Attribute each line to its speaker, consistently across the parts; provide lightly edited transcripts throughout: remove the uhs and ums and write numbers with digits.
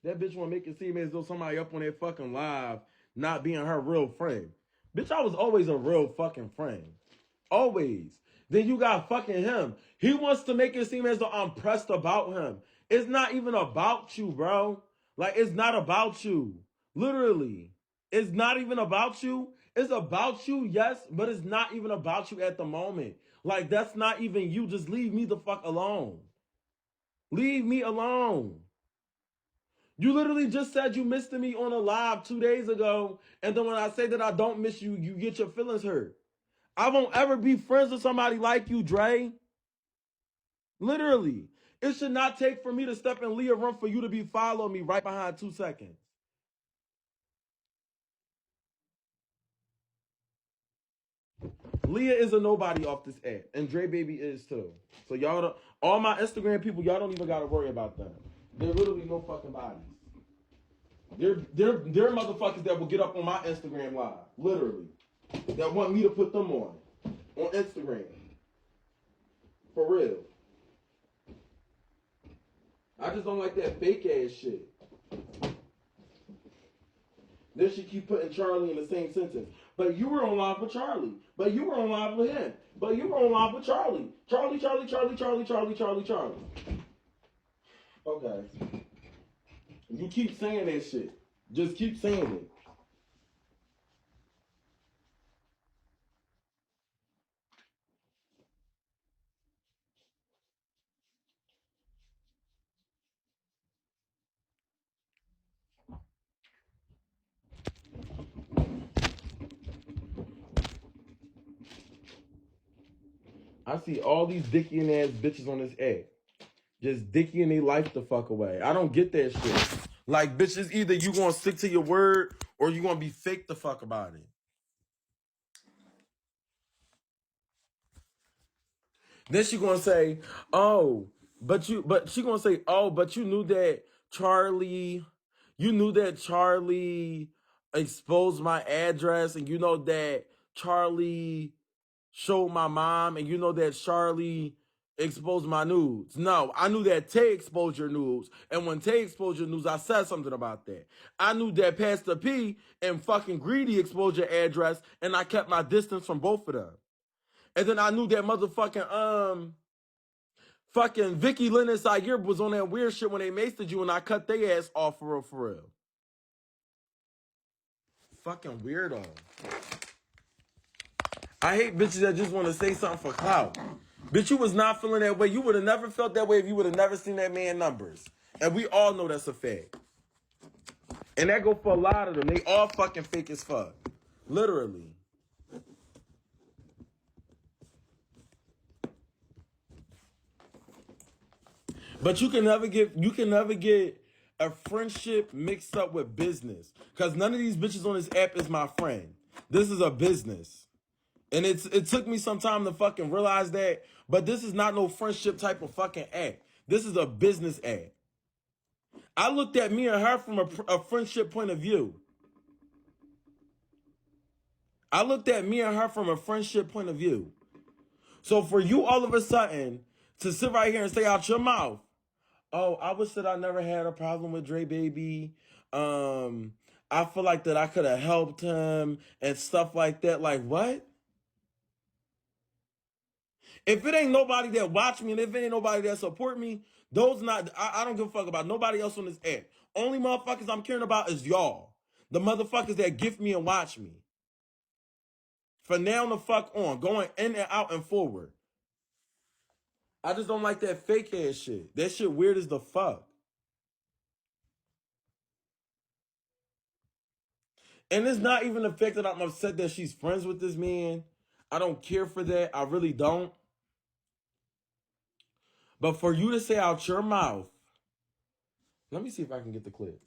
Speaker 1: That bitch want to make it seem as though somebody up on that fucking live not being her real friend. Bitch, I was always a real fucking friend. Always. Then you got fucking him. He wants to make it seem as though I'm pressed about him. It's not even about you, bro. Like, it's not about you. Literally. It's not even about you. It's about you, yes, but it's not even about you at the moment. Like, that's not even you. Just leave me the fuck alone. Leave me alone. You literally just said you missed me on a live 2 days ago. And then when I say that I don't miss you, you get your feelings hurt. I won't ever be friends with somebody like you, Dre. Literally. It should not take for me to step in Liyah room for you to be following me right behind 2 seconds. Liyah is a nobody off this app. And Dre Baby is too. So y'all don't, all my Instagram people, y'all don't even gotta worry about them. They're literally no fucking bodies. They're motherfuckers that will get up on my Instagram live. Literally. That want me to put them on Instagram. For real. I just don't like that fake ass shit. Then she keep putting Charlie in the same sentence. But you were on live with Charlie. But you were on live with him. But you were on live with Charlie. Charlie. Okay. You keep saying that shit. Just keep saying it. I see all these dicking ass bitches on this app. Just dicking their life the fuck away. I don't get that shit. Like, bitches, either you gonna stick to your word or you gonna be fake the fuck about it. Then she gonna say, oh, but she gonna say, oh, but you knew that Charlie exposed my address, and you know that Charlie showed my mom, and you know that Charlie exposed my nudes. No, I knew that Tay exposed your nudes, and when Tay exposed your nudes, I said something about that. I knew that Pastor P and fucking Greedy exposed your address, and I kept my distance from both of them. And then I knew that motherfucking fucking Vicky Lynn and Sayer was on that weird shit when they maced you, and I cut their ass off for real, for real. Fucking weirdo. I hate bitches that just want to say something for clout. Bitch, you was not feeling that way. You would have never felt that way if you would have never seen that man numbers. And we all know that's a fact. And that go for a lot of them. They all fucking fake as fuck. Literally. But you can never get a friendship mixed up with business. Because none of these bitches on this app is my friend. This is a business. And it took me some time to fucking realize that. But this is not no friendship type of fucking app. This is a business app. I looked at me and her from a friendship point of view. I looked at me and her from a friendship point of view. So for you all of a sudden to sit right here and say out your mouth, oh, I wish that I never had a problem with Dre Baby. I feel like that I could have helped him and stuff like that. Like, what? If it ain't nobody that watch me and if it ain't nobody that support me, I don't give a fuck about nobody else on this app. Only motherfuckers I'm caring about is y'all. The motherfuckers that gift me and watch me. For now the fuck on. Going in and out and forward. I just don't like that fake ass shit. That shit weird as the fuck. And it's not even the fact that I'm upset that she's friends with this man. I don't care for that. I really don't. But for you to say out your mouth, let me see if I can get the clip.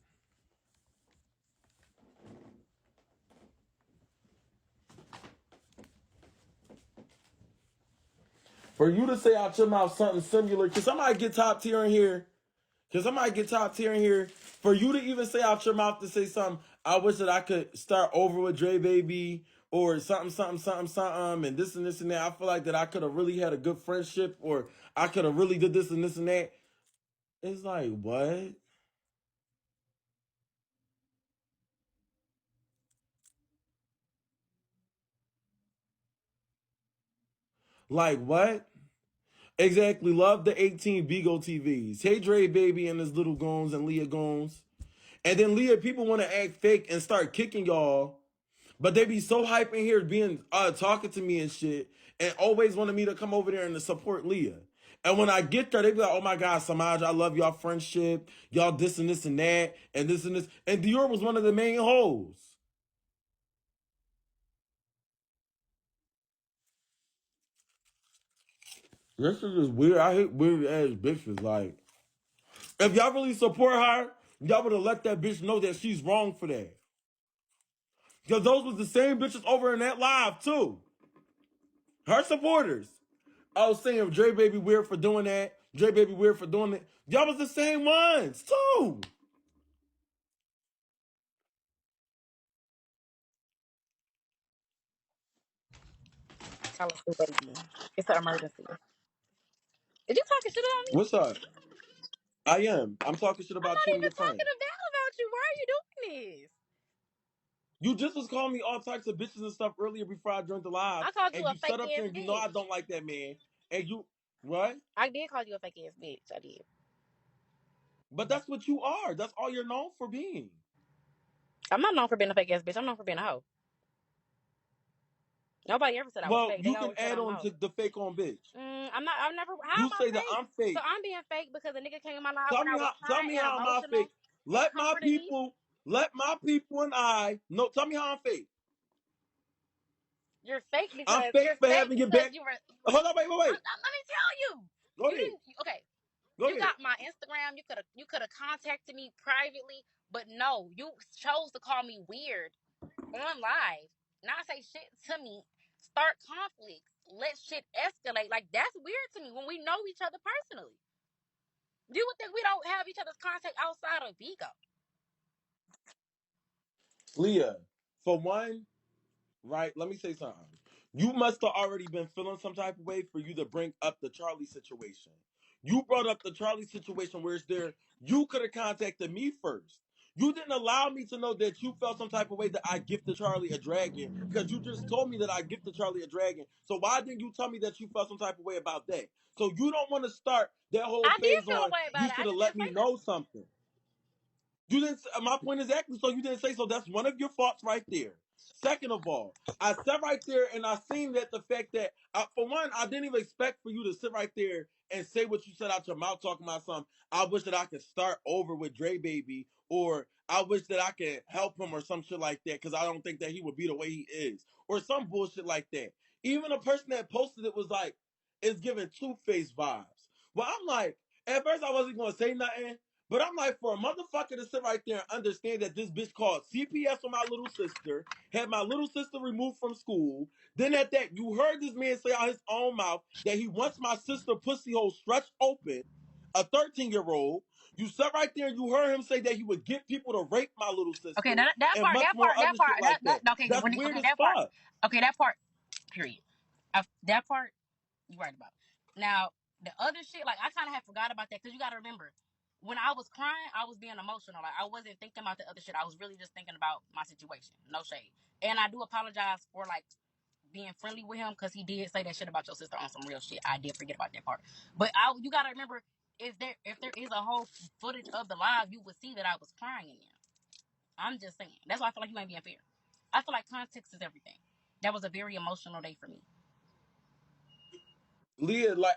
Speaker 1: For you to say out your mouth something similar, can somebody get top tier in here? Can somebody get top tier in here? For you to even say out your mouth to say something, I wish that I could start over with Dre Baby or something, and this and this and that. I feel like that I could have really had a good friendship or I could have really did this and this and that. It's like, what? Like what? Exactly. Love the 18 Beagle TVs. Hey Dre Baby and his little goons and Liyah goons. And then Liyah, people want to act fake and start kicking y'all. But they be so hype in here being talking to me and shit. And always wanted me to come over there and to support Liyah. And when I get there, they be like, oh my God, Samaj, I love y'all friendship. Y'all this and this and that. And this and this. And Dior was one of the main hoes. This is just weird. I hate weird ass bitches. Like, if y'all really support her, y'all would have let that bitch know that she's wrong for that. Because those was the same bitches over in that live too. Her supporters. I was saying Dre Baby weird for doing that. Dre Baby weird for doing it. Y'all was the same ones too.
Speaker 2: Tell us, baby. It's an emergency. Is you talking shit about me?
Speaker 1: What's up? I am. I'm talking shit
Speaker 2: I'm
Speaker 1: about
Speaker 2: not
Speaker 1: you and
Speaker 2: even
Speaker 1: your friend.
Speaker 2: talking about you. Why are you doing this?
Speaker 1: You just was calling me all types of bitches and stuff earlier before I joined the live.
Speaker 2: I called you
Speaker 1: And
Speaker 2: a
Speaker 1: you
Speaker 2: fake
Speaker 1: set up
Speaker 2: ass
Speaker 1: there and you know I
Speaker 2: bitch.
Speaker 1: don't like that man. And you, what?
Speaker 2: I did call you a fake ass bitch. I did.
Speaker 1: But that's what you are. That's all you're known for being.
Speaker 2: I'm not known for being a fake ass bitch. I'm known for being a hoe. Nobody ever said I was
Speaker 1: Well,
Speaker 2: fake. They
Speaker 1: you can
Speaker 2: always said
Speaker 1: add
Speaker 2: I'm a
Speaker 1: on
Speaker 2: hoe.
Speaker 1: to the fake on bitch.
Speaker 2: I'm not. I've never. How
Speaker 1: You
Speaker 2: am I
Speaker 1: say that
Speaker 2: fake?
Speaker 1: I'm
Speaker 2: So
Speaker 1: fake.
Speaker 2: I'm being fake because a nigga came in my life
Speaker 1: Tell
Speaker 2: when
Speaker 1: me
Speaker 2: I was
Speaker 1: how. Tell
Speaker 2: crying
Speaker 1: me
Speaker 2: and
Speaker 1: how am I
Speaker 2: emotional
Speaker 1: fake?
Speaker 2: and
Speaker 1: Let my
Speaker 2: comforted me.
Speaker 1: people. Let my people and I. No, tell me how I'm fake.
Speaker 2: You're fake
Speaker 1: I'm
Speaker 2: because
Speaker 1: fake for having your back.
Speaker 2: you were.
Speaker 1: Hold on, wait.
Speaker 2: Let me tell you.
Speaker 1: Go
Speaker 2: You
Speaker 1: ahead.
Speaker 2: didn't. Okay.
Speaker 1: Go
Speaker 2: You
Speaker 1: ahead.
Speaker 2: got my Instagram. You could have contacted me privately, but no, you chose to call me weird on live. Not say shit to me. Start conflicts. Let shit escalate. Like that's weird to me when we know each other personally. You would think we don't have each other's contact outside of Vigo.
Speaker 1: Liyah, for one, right? Let me say something. You must have already been feeling some type of way for you to bring up the Charlie situation. You brought up the Charlie situation where it's there. You could have contacted me first. You didn't allow me to know that you felt some type of way that I gifted Charlie a dragon because you just told me that I gifted Charlie a dragon. So why didn't you tell me that you felt some type of way about that? So you don't want to start that whole
Speaker 2: I did
Speaker 1: phase
Speaker 2: feel a
Speaker 1: on
Speaker 2: way
Speaker 1: you
Speaker 2: about it. I
Speaker 1: should have
Speaker 2: just
Speaker 1: let
Speaker 2: didn't
Speaker 1: me
Speaker 2: say
Speaker 1: know
Speaker 2: nothing.
Speaker 1: something. You didn't. My point is exactly. So you didn't say so. That's one of your faults right there. Second of all, I sat right there and I seen that the fact that, for one, I didn't even expect for you to sit right there and say what you said out your mouth talking about something. I wish that I could start over with Dre Baby, or I wish that I could help him or some shit like that because I don't think that he would be the way he is, or some bullshit like that. Even a person that posted it was like, it's giving two-faced vibes. Well, I'm like, at first I wasn't going to say nothing. But I'm like, for a motherfucker to sit right there and understand that this bitch called CPS on my little sister, had my little sister removed from school, then at that, you heard this man say out his own mouth that he wants my sister pussy hole stretched open, a 13-year-old. You sat right there and you heard him say that he would get people to rape my little
Speaker 2: Okay,
Speaker 1: sister and much
Speaker 2: that
Speaker 1: more
Speaker 2: part,
Speaker 1: other shit like that.
Speaker 2: okay,
Speaker 1: That's weird as
Speaker 2: that part,
Speaker 1: fuck.
Speaker 2: okay, that part, period. That part, you right about. Now, the other shit, like, I kind of had forgot about that because you got to remember, when I was crying, I was being emotional. Like, I wasn't thinking about the other shit. I was really just thinking about my situation. No shade. And I do apologize for, like, being friendly with him because he did say that shit about your sister on some real shit. I did forget about that part. But you got to remember, if there is a whole footage of the live, you would see that I was crying in there. I'm just saying. That's why I feel like you ain't being fair. I feel like context is everything. That was a very emotional day for me.
Speaker 1: Liyah, like,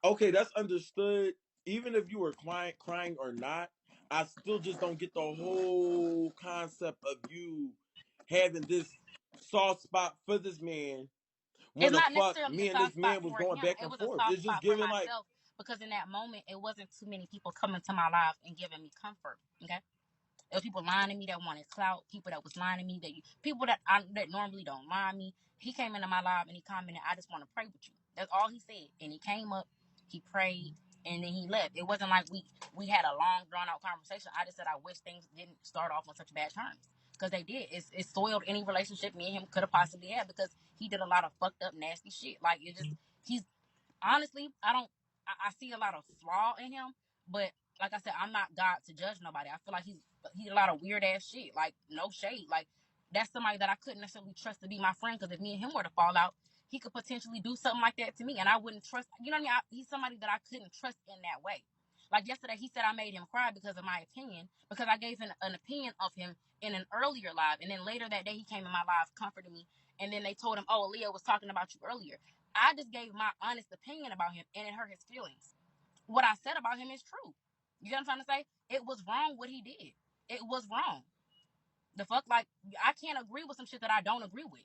Speaker 1: okay, that's understood. Even if you were crying or not, I still just don't get the whole concept of you having this soft spot for this man when
Speaker 2: It's
Speaker 1: the
Speaker 2: not
Speaker 1: fuck
Speaker 2: necessarily a
Speaker 1: me and this
Speaker 2: soft spot
Speaker 1: man was
Speaker 2: for
Speaker 1: going
Speaker 2: him.
Speaker 1: back
Speaker 2: It
Speaker 1: and
Speaker 2: was a
Speaker 1: forth.
Speaker 2: soft
Speaker 1: It's just
Speaker 2: spot for
Speaker 1: giving like,
Speaker 2: myself because in that moment, it wasn't too many people coming to my life and giving me comfort. Okay. There was people lying to me that wanted clout. People that was lying to me people that normally don't lie to me. He came into my live and he commented, "I just want to pray with you." That's all he said. And he came up, he prayed, and then he left. It wasn't like we had a long drawn out conversation. I just said I wish things didn't start off on such bad terms because they did. It soiled any relationship me and him could have possibly had because he did a lot of fucked up nasty shit. Like he's honestly, I see a lot of flaw in him, but like I said, I'm not God to judge nobody. I feel like he did a lot of weird ass shit. Like no shade. Like that's somebody that I couldn't necessarily trust to be my friend because if me and him were to fall out, he could potentially do something like that to me, and I wouldn't trust. You know what I mean? He's somebody that I couldn't trust in that way. Like yesterday, he said I made him cry because of my opinion, because I gave him an opinion of him in an earlier live, and then later that day he came in my live, comforted me, and then they told him, "Oh, Liyah was talking about you earlier." I just gave my honest opinion about him, and it hurt his feelings. What I said about him is true. You know what I'm trying to say? It was wrong what he did. It was wrong. The fuck, like, I can't agree with some shit that I don't agree with.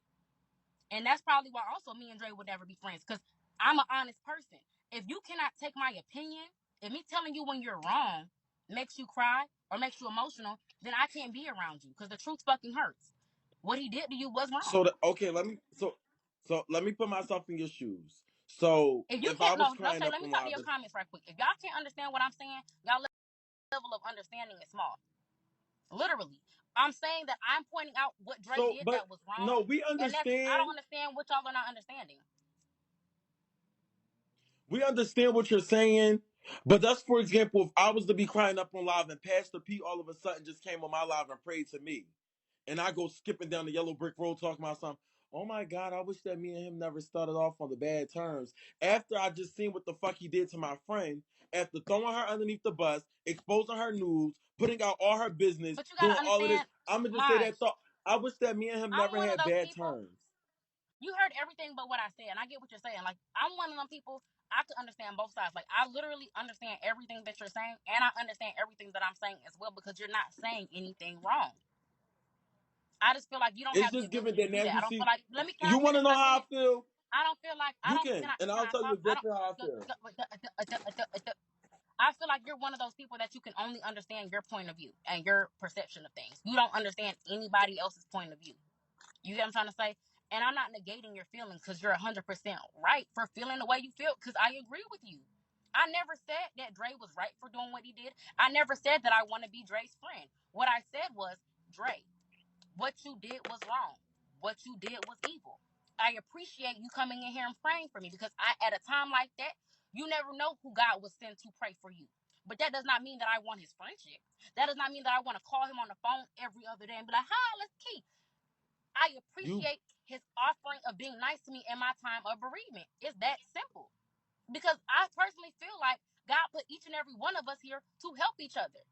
Speaker 2: And that's probably why also me and Dre would never be friends, because I'm an honest person. If you cannot take my opinion, if me telling you when you're wrong makes you cry or makes you emotional, then I can't be around you, because the truth fucking hurts. What he did to you was wrong.
Speaker 1: Okay, let me put myself in your shoes. So
Speaker 2: If you
Speaker 1: if I
Speaker 2: can't,
Speaker 1: was
Speaker 2: no,
Speaker 1: crying
Speaker 2: say,
Speaker 1: up
Speaker 2: let me
Speaker 1: in
Speaker 2: talk to
Speaker 1: live,
Speaker 2: your comments right quick. If y'all can't understand what I'm saying, y'all level of understanding is small. Literally. I'm saying that I'm pointing out what Dre did
Speaker 1: but
Speaker 2: that was wrong.
Speaker 1: no, we
Speaker 2: And that's it. I don't
Speaker 1: understand.
Speaker 2: understand what y'all are not understanding.
Speaker 1: We understand what you're saying, but that's, for example, if I was to be crying up on live and Pastor P all of a sudden just came on my live and prayed to me, and I go skipping down the yellow brick road talking about something. Oh my God, I wish that me and him never started off on the bad terms. After I just seen what the fuck he did to my friend, after throwing her underneath the bus, exposing her nudes, putting out all her business,
Speaker 2: But you gotta
Speaker 1: doing all of this,
Speaker 2: understand,
Speaker 1: I'm gonna just say
Speaker 2: Maj,
Speaker 1: that thought. I wish that me and him
Speaker 2: I'm
Speaker 1: never
Speaker 2: one of
Speaker 1: had
Speaker 2: those
Speaker 1: bad
Speaker 2: people.
Speaker 1: terms.
Speaker 2: You heard everything but what I said, and I get what you're saying. Like, I'm one of them people, I can understand both sides. Like, I literally understand everything that you're saying, and I understand everything that I'm saying as well, because you're not saying anything wrong. I just feel like you don't
Speaker 1: It's
Speaker 2: have the
Speaker 1: just given
Speaker 2: ability to
Speaker 1: that
Speaker 2: do
Speaker 1: now
Speaker 2: that.
Speaker 1: you
Speaker 2: I don't feel
Speaker 1: see.
Speaker 2: like, let me, can
Speaker 1: You
Speaker 2: I
Speaker 1: want to
Speaker 2: finish
Speaker 1: know
Speaker 2: what I
Speaker 1: how I
Speaker 2: said?
Speaker 1: feel?
Speaker 2: I don't feel like,
Speaker 1: You can, and
Speaker 2: can
Speaker 1: I'll
Speaker 2: I
Speaker 1: tell you
Speaker 2: talk?
Speaker 1: exactly how I feel.
Speaker 2: I feel like you're one of those people that you can only understand your point of view and your perception of things. You don't understand anybody else's point of view. You get what I'm trying to say? And I'm not negating your feelings, because you're 100% right for feeling the way you feel, because I agree with you. I never said that Dre was right for doing what he did. I never said that I want to be Dre's friend. What I said was, Dre, what you did was wrong. What you did was evil. I appreciate you coming in here and praying for me, because at a time like that, you never know who God will send to pray for you. But that does not mean that I want his friendship. That does not mean that I want to call him on the phone every other day and be like, "Hi, let's key." I
Speaker 1: You
Speaker 2: appreciate his offering of being nice to me in my time of bereavement. It's that simple. Because I personally feel like God put each and every one of us here to help each other.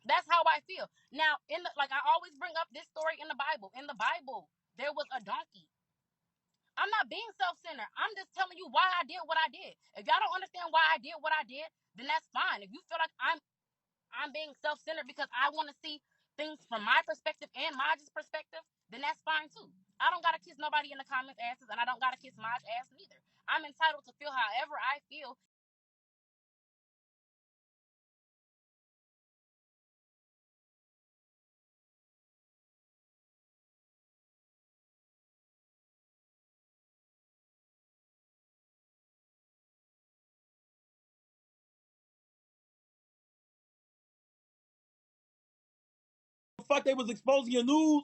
Speaker 2: That's how I feel. Now, like I always bring up this story in the Bible. In the Bible, there was a donkey. I'm not being self-centered. I'm just telling you why I did what I did. If y'all don't understand why I did what I did, then that's fine. If you feel like I'm being self-centered because I want to see things from my perspective and Maj's perspective, then that's fine too. I don't gotta kiss nobody in the comments asses, and I don't gotta kiss Maj ass neither. I'm entitled to feel however I feel.
Speaker 1: fuck they was exposing your news.